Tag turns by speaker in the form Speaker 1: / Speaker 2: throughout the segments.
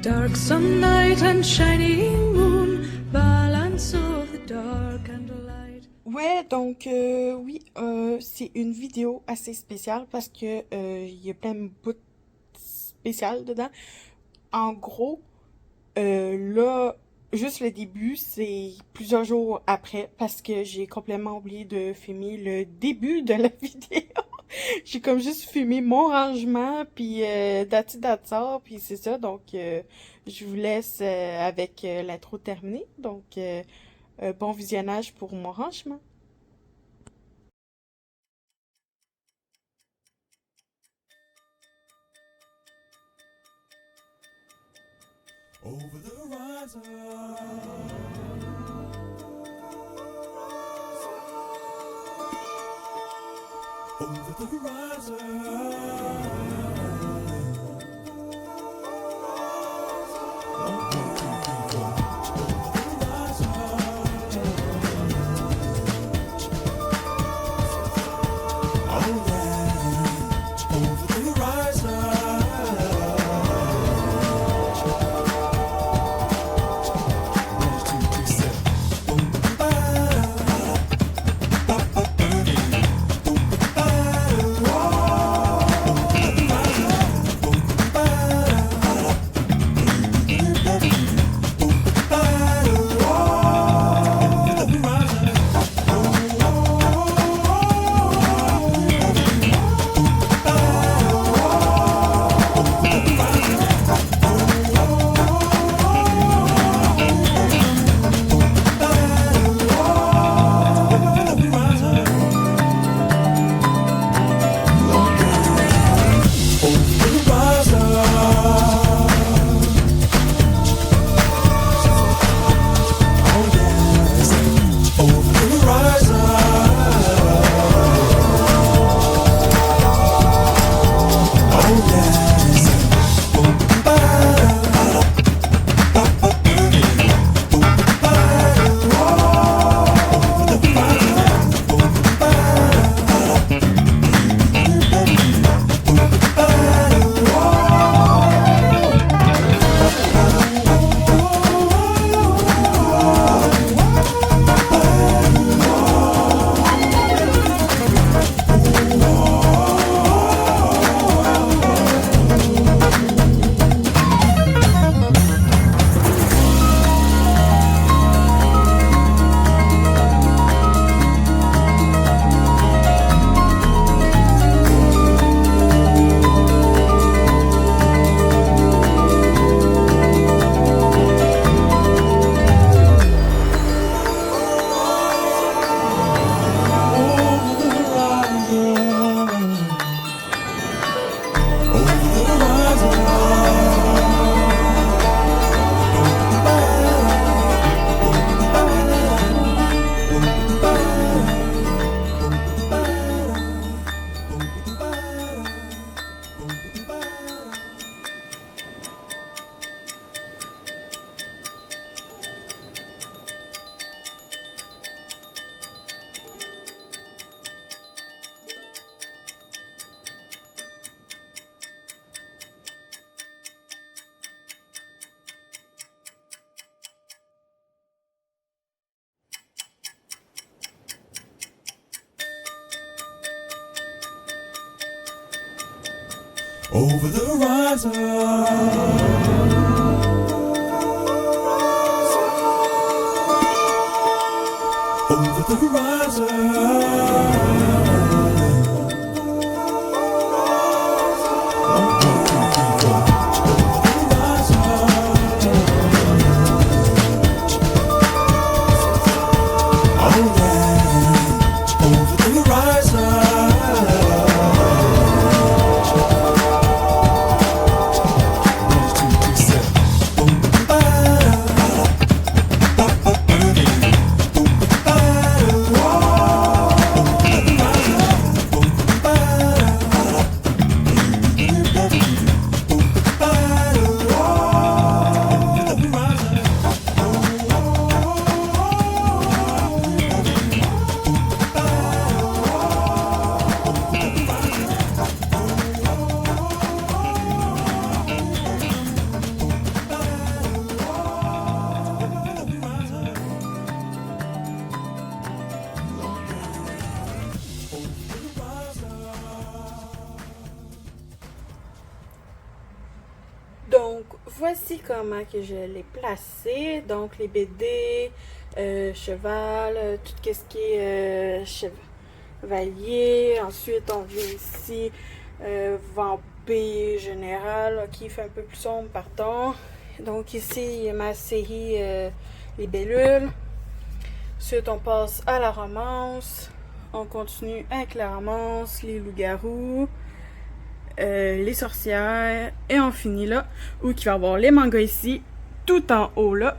Speaker 1: Dark sunlight and shining moon, balance of the dark and the light.
Speaker 2: Ouais, donc oui, c'est une vidéo assez spéciale parce que il y a plein de bouts spéciales dedans. En gros, là, juste le début, c'est plusieurs jours après parce que j'ai complètement oublié de filmer le début de la vidéo. J'ai comme juste filmé mon rangement, puis that's it, that's all, puis c'est ça. Donc, je vous laisse avec l'intro terminée. Donc, bon visionnage pour mon rangement.
Speaker 3: Over the horizon, over the horizon. Oh yeah, over the horizon. One, two, three, step. Boom, over the horizon. Over the horizon. Oh yeah, over the horizon.
Speaker 2: voici comment que je l'ai placé. Donc, les BD, cheval, tout ce qui est chevalier. Ensuite, on vient ici, vampire général, qui fait un peu plus sombre, pardon. Donc, ici, il y a ma série Les Bellules. Ensuite, on passe à la romance. On continue avec la romance, les loups-garous. Les sorcières, et on finit là, où il va y avoir les mangas ici, tout en haut là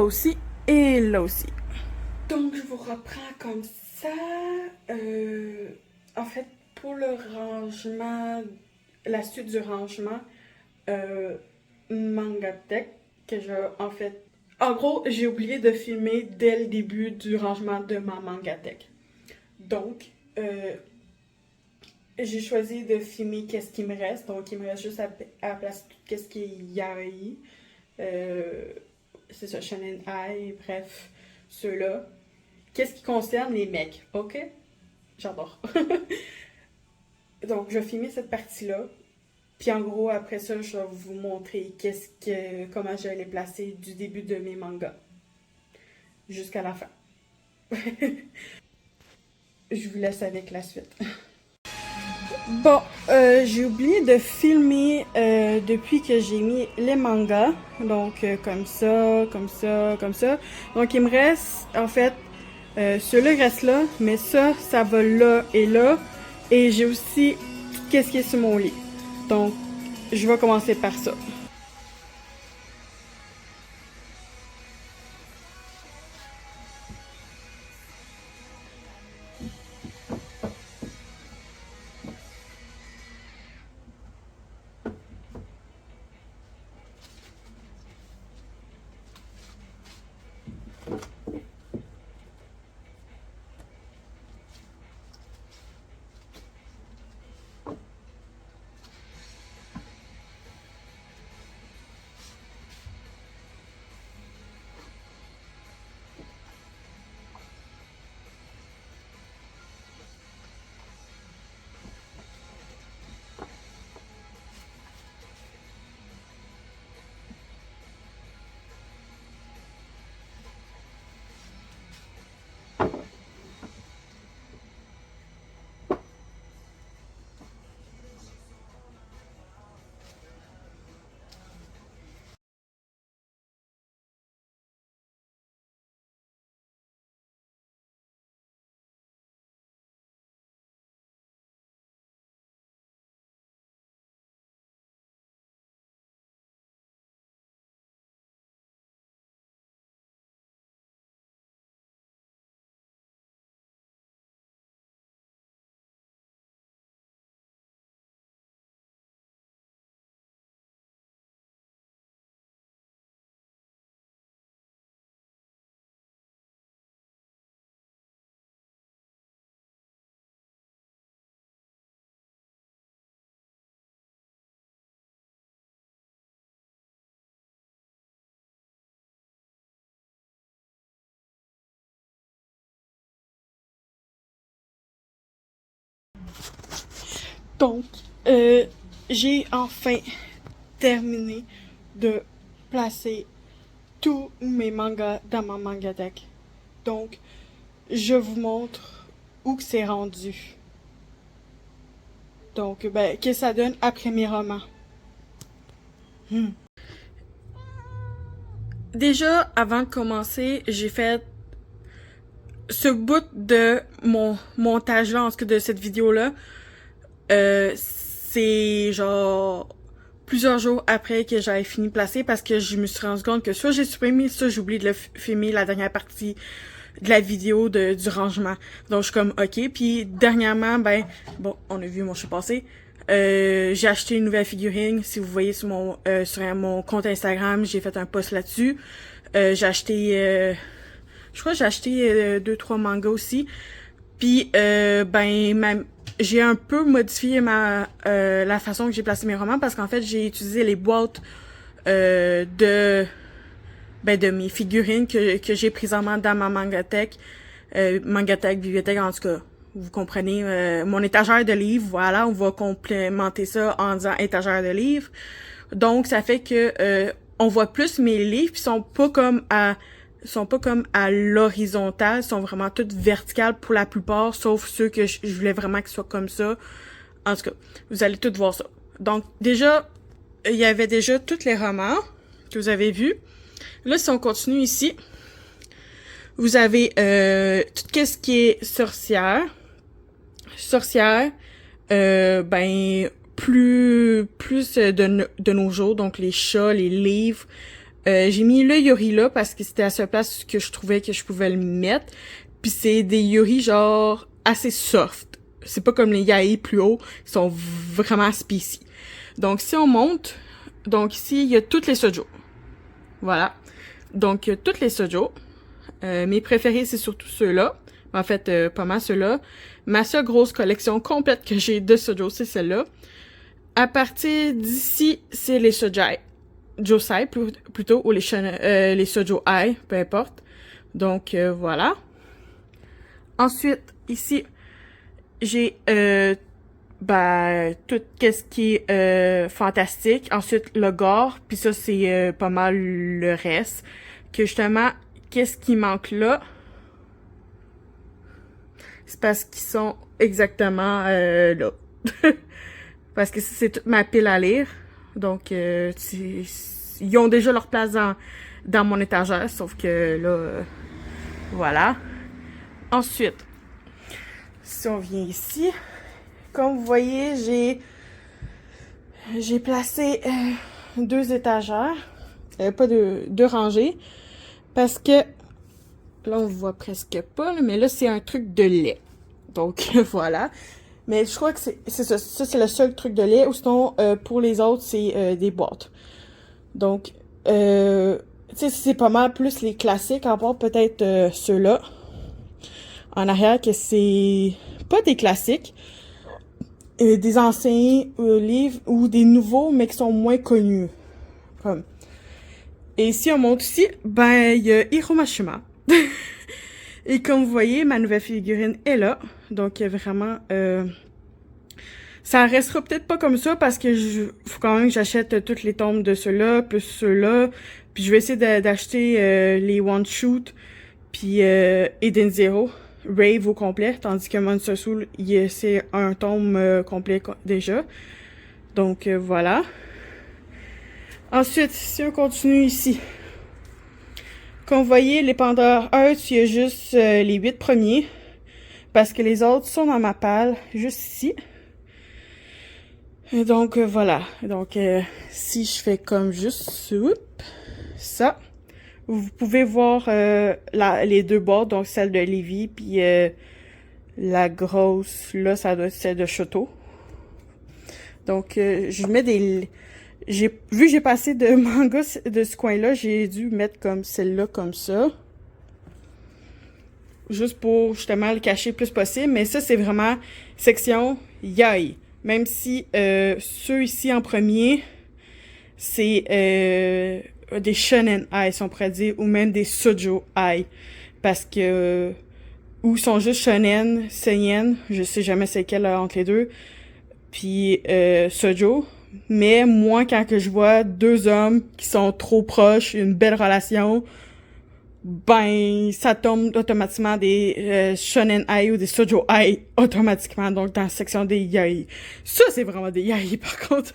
Speaker 2: aussi, et là aussi. Donc je vous reprends comme ça. En fait, pour le rangement, la suite du rangement, Mangatech, que en gros, j'ai oublié de filmer dès le début du rangement de ma Mangatech. Donc, j'ai choisi de filmer qu'est-ce qui me reste. Donc, il me reste juste à placer tout qu'est-ce qui est Yaoi. C'est ça, Shonen Ai, bref, ceux-là. Qu'est-ce qui concerne les mecs, ok? J'adore. Donc, je vais filmer cette partie-là. Puis, en gros, après ça, je vais vous montrer comment je vais les placer du début de mes mangas jusqu'à la fin. Je vous laisse avec la suite. Bon, j'ai oublié de filmer depuis que j'ai mis les mangas. Donc, comme ça, comme ça, comme ça. Donc, il me reste, en fait, ceux-là restent là, mais ça va là et là. Et j'ai aussi qu'est-ce qui est sur mon lit. Donc, je vais commencer par ça. Donc, j'ai enfin terminé de placer tous mes mangas dans ma Mangatech. Donc, je vous montre où que c'est rendu. Donc, qu'est-ce que ça donne après mes romans. Déjà, avant de commencer, j'ai fait ce bout de mon montage-là, en tout cas de cette vidéo-là. C'est genre plusieurs jours après que j'avais fini de placer parce que je me suis rendu compte que soit j'ai supprimé, soit j'ai oublié de le filmer la dernière partie de la vidéo du rangement. Donc je suis comme ok. Puis dernièrement, on a vu mon show passé. J'ai acheté une nouvelle figurine. Si vous voyez sur mon compte Instagram, j'ai fait un post là-dessus. J'ai acheté je crois que j'ai acheté 2-3 mangas aussi. Puis j'ai un peu modifié la façon que j'ai placé mes romans parce qu'en fait j'ai utilisé les boîtes de mes figurines que j'ai présentement dans ma Mangatech, bibliothèque, en tout cas, vous comprenez, mon étagère de livres, voilà, on va complémenter ça en disant étagère de livres. Donc, ça fait que on voit plus mes livres, puis sont pas comme à l'horizontale, sont vraiment toutes verticales pour la plupart, sauf ceux que je voulais vraiment qu'ils soient comme ça. En tout cas, vous allez tous voir ça. Donc, déjà, il y avait déjà tous les romans que vous avez vus. Là, si on continue ici, vous avez tout ce qui est sorcière. Sorcière, ben, plus de nos jours, donc les chats, les livres. J'ai mis le Yuri là parce que c'était à cette place que je trouvais que je pouvais le mettre. Puis c'est des Yuri genre assez soft. C'est pas comme les Yaoi plus hauts, ils sont vraiment spicy. Donc si on monte, donc ici il y a toutes les shoujo. Voilà. Donc il y a toutes les shoujo. Mes préférés c'est surtout ceux-là. En fait, pas mal ceux-là. Ma seule grosse collection complète que j'ai de shoujo, c'est celle-là. À partir d'ici, c'est les shoujai. Josei plutôt, ou les shoujo ai, peu importe. Donc, voilà. Ensuite, ici, j'ai tout ce qui est fantastique. Ensuite, le gore. Puis ça, c'est pas mal le reste. Que justement, qu'est-ce qui manque là? C'est parce qu'ils sont exactement là. Parce que c'est toute ma pile à lire. Donc, ils ont déjà leur place dans mon étagère, sauf que là, voilà. Ensuite, si on vient ici, comme vous voyez, j'ai placé 2 étagères, pas deux rangées, parce que là, on voit presque pas, mais là, c'est un truc de lait. Donc, voilà. Mais je crois que c'est ça. Ça, c'est le seul truc de lait. Ou sinon, pour les autres, c'est des boîtes. Donc, tu sais, c'est pas mal plus les classiques, à part peut-être ceux-là. En arrière, que c'est pas des classiques. Des anciens livres ou des nouveaux, mais qui sont moins connus. Comme. Et si on monte ici, ben, il y a Hiromashima. Et comme vous voyez, ma nouvelle figurine est là. Donc, vraiment, ça restera peut-être pas comme ça parce que faut quand même que j'achète toutes les tombes de ceux-là, plus ceux-là. Puis je vais essayer d'acheter les One Shoot, puis Eden Zero, Rave au complet. Tandis que Monster Soul, c'est un tome complet déjà. Donc, voilà. Ensuite, si on continue ici. Comme vous voyez, les Pandora Hearts, il y a juste les 8 premiers. Parce que les autres sont dans ma palle, juste ici. Et donc, voilà. Donc, si je fais comme juste ça, vous pouvez voir les 2 boîtes, donc celle de Lévi, puis la grosse, là, ça doit être celle de Shoto. Donc, je mets vu que j'ai passé de manga de ce coin-là, j'ai dû mettre comme celle-là, comme ça. Juste pour, justement, le cacher le plus possible. Mais ça, c'est vraiment section Yaoi. Même si ceux ici en premier, c'est des shonen ai, si on pourrait dire, ou même des shoujo ai. Parce que, ou sont juste shonen, seinen, je sais jamais c'est quel entre les deux, puis shoujo. Mais moi, quand que je vois 2 hommes qui sont trop proches, une belle relation, ben, ça tombe automatiquement des shonen ai ou des shoujo ai automatiquement, donc dans la section des yaoi. Ça, c'est vraiment des yaoi, par contre.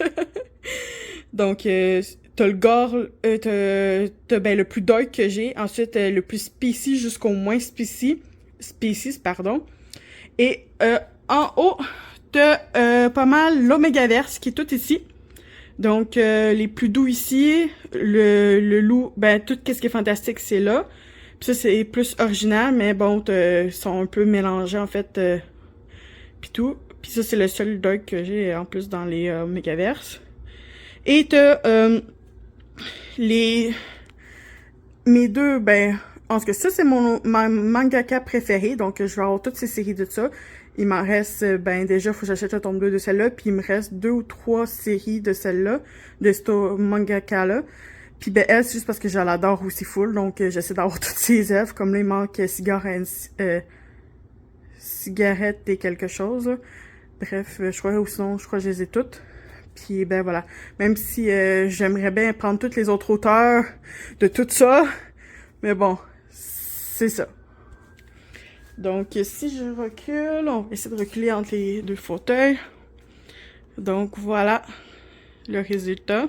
Speaker 2: Donc, t'as le gore, t'as ben, le plus dark que j'ai, ensuite le plus spicy jusqu'au moins species, pardon. Et en haut, t'as pas mal l'Omegaverse qui est tout ici. Donc, les plus doux ici, le loup, ben, tout ce qui est fantastique, c'est là. Puis ça, c'est plus original, mais bon, sont un peu mélangés, en fait, pis tout. Puis ça, c'est le seul dark que j'ai, en plus, dans les Megaverse. Et t'as mes 2, ben, en tout cas, ça, c'est mon mangaka préféré, donc je vais avoir toutes ces séries de ça. Il m'en reste, ben déjà, faut que j'achète le tome 2 de celle-là, puis il me reste 2 ou 3 séries de celle-là, de ce mangaka-là. Puis ben elle, c'est juste parce que je l'adore aussi full, donc j'essaie d'avoir toutes ses œuvres, comme là, il manque cigarette et quelque chose, là. Bref, je crois que je les ai toutes. Puis ben voilà. Même si j'aimerais bien prendre tous les autres auteurs de tout ça. Mais bon, c'est ça. Donc si je recule, on va essayer de reculer entre les deux fauteuils. Donc voilà le résultat.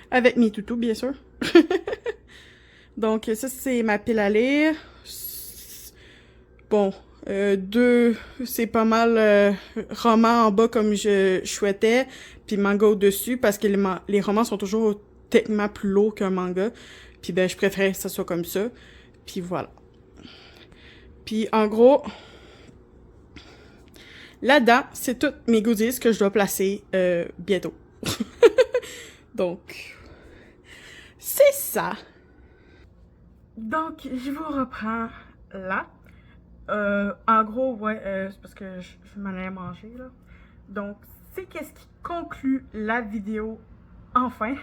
Speaker 2: Avec mes toutous, bien sûr. Donc ça, c'est ma pile à lire. Bon, c'est pas mal romans en bas comme je souhaitais, puis manga au-dessus, parce que les romans sont toujours techniquement plus lourds qu'un manga. Puis ben, je préférais que ça soit comme ça. Puis voilà. Puis en gros, là-dedans, c'est toutes mes goodies que je dois placer bientôt. Donc, c'est ça. Donc, je vous reprends là. En gros, ouais, c'est parce que je m'en allais manger, là. Donc, c'est qu'est-ce qui conclut la vidéo, enfin.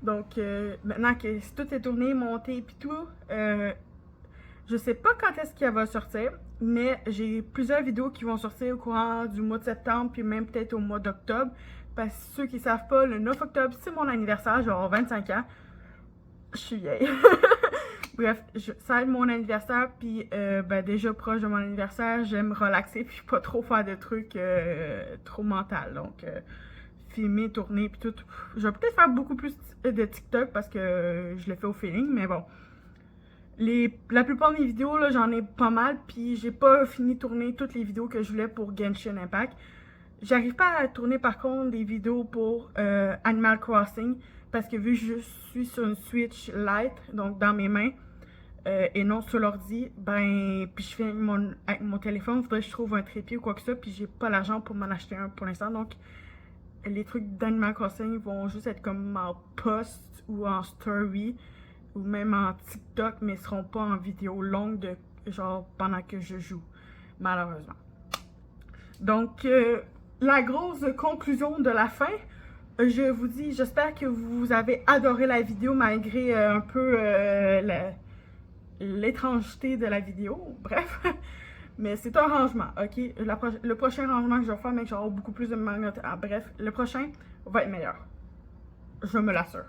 Speaker 2: Donc, maintenant que tout est tourné, monté, puis tout, je sais pas quand est-ce qu'elle va sortir, mais j'ai plusieurs vidéos qui vont sortir au courant du mois de septembre, puis même peut-être au mois d'octobre. Parce que ceux qui savent pas, le 9 octobre, c'est mon anniversaire, je vais avoir 25 ans. Je suis vieille. Bref, ça va être mon anniversaire, puis ben déjà proche de mon anniversaire, j'aime relaxer, puis pas trop faire de trucs trop mental. Donc, filmer, tourner, puis tout. Je vais peut-être faire beaucoup plus de TikTok parce que je le fais au feeling, mais bon. La plupart de mes vidéos, là, j'en ai pas mal, puis j'ai pas fini de tourner toutes les vidéos que je voulais pour Genshin Impact. J'arrive pas à tourner par contre des vidéos pour Animal Crossing, parce que vu que je suis sur une Switch Lite, donc dans mes mains, et non sur l'ordi, ben, puis je fais avec mon téléphone, il faudrait que je trouve un trépied ou quoi que ça, puis j'ai pas l'argent pour m'en acheter un pour l'instant, donc les trucs d'Animal Crossing vont juste être comme en post ou en story, ou même en TikTok, mais seront pas en vidéo longue de genre pendant que je joue, malheureusement. Donc, la grosse conclusion de la fin, je vous dis, j'espère que vous avez adoré la vidéo malgré un peu l'étrangeté de la vidéo, bref. Mais c'est un rangement, ok? Le prochain rangement que je vais faire, mais j'aurai beaucoup plus de manga. Ah, bref, le prochain va être meilleur. Je me l'assure.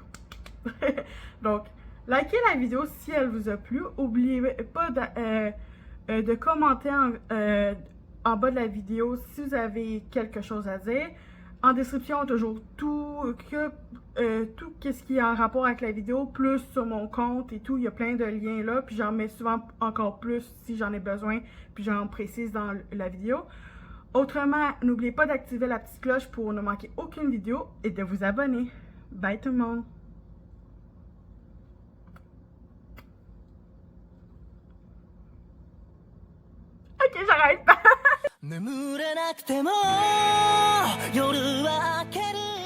Speaker 2: Donc, likez la vidéo si elle vous a plu. N'oubliez pas de commenter en bas de la vidéo si vous avez quelque chose à dire. En description, toujours tout ce qui est en rapport avec la vidéo, plus sur mon compte et tout. Il y a plein de liens là, puis j'en mets souvent encore plus si j'en ai besoin, puis j'en précise dans la vidéo. Autrement, n'oubliez pas d'activer la petite cloche pour ne manquer aucune vidéo et de vous abonner. Bye tout le monde! Ok, j'arrête!
Speaker 4: 眠れなくても夜は明ける